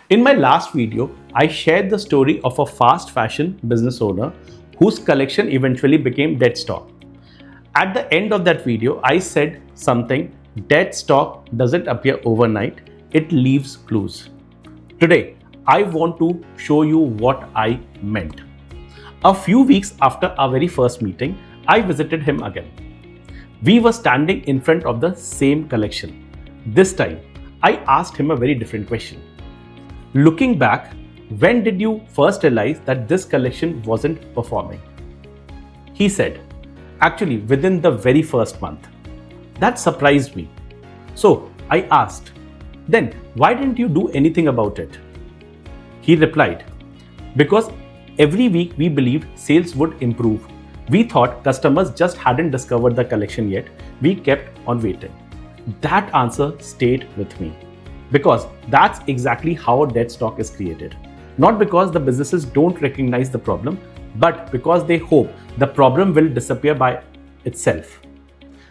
In my last video, I shared the story of a fast fashion business owner whose collection eventually became dead stock. At the end of that video, I said something: dead stock doesn't appear overnight, it leaves clues. Today, I want to show you what I meant. A few weeks after our very first meeting, I visited him again. We were standing in front of the same collection. This time, I asked him a very different question. Looking back, when did you first realize that this collection wasn't performing? He said, actually within the very first month. That surprised me. So I asked, then why didn't you do anything about it? He replied, because every week we believed sales would improve. We thought customers just hadn't discovered the collection yet. We kept on waiting. That answer stayed with me because that's exactly how dead stock is created. Not because the businesses don't recognize the problem, but because they hope the problem will disappear by itself.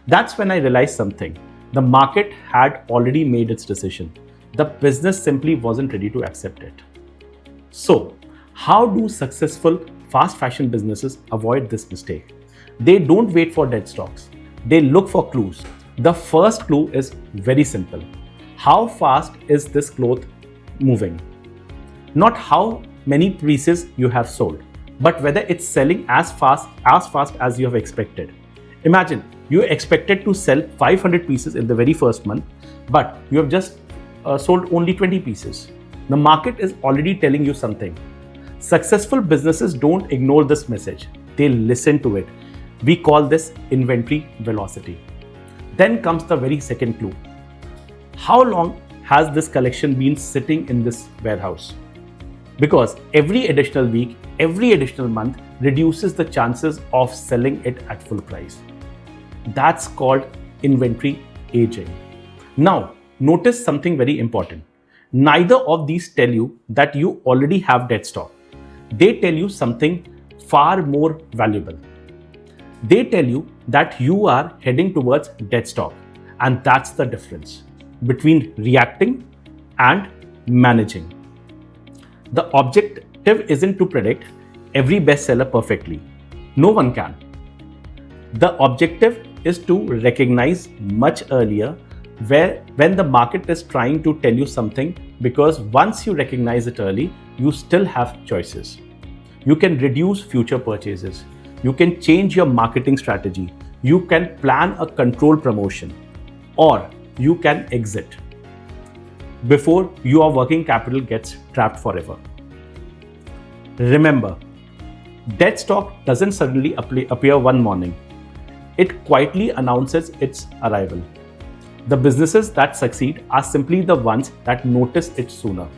That's when I realized something. The market had already made its decision. The business simply wasn't ready to accept it. So, how do successful fast fashion businesses avoid this mistake? They don't wait for dead stocks. They look for clues. The first clue is very simple. How fast is this cloth moving? Not how many pieces you have sold, but whether it's selling as fast as you have expected. Imagine you expected to sell 500 pieces in the very first month, but you have just sold only 20 pieces. The market is already telling you something. Successful businesses don't ignore this message. They listen to it. We call this inventory velocity. Then comes the very second clue. How long has this collection been sitting in this warehouse? Because every additional week, every additional month reduces the chances of selling it at full price. That's called inventory aging. Now, notice something very important. Neither of these tell you that you already have dead stock. They tell you something far more valuable. They tell you that you are heading towards dead stock, and that's the difference between reacting and managing. The objective isn't to predict every bestseller perfectly. No one can. The objective is to recognize much earlier when the market is trying to tell you something, because once you recognize it early, you still have choices. You can reduce future purchases. You can change your marketing strategy. You can plan a controlled promotion, or you can exit before your working capital gets trapped forever. Remember, dead stock doesn't suddenly appear one morning. It quietly announces its arrival. The businesses that succeed are simply the ones that notice it sooner.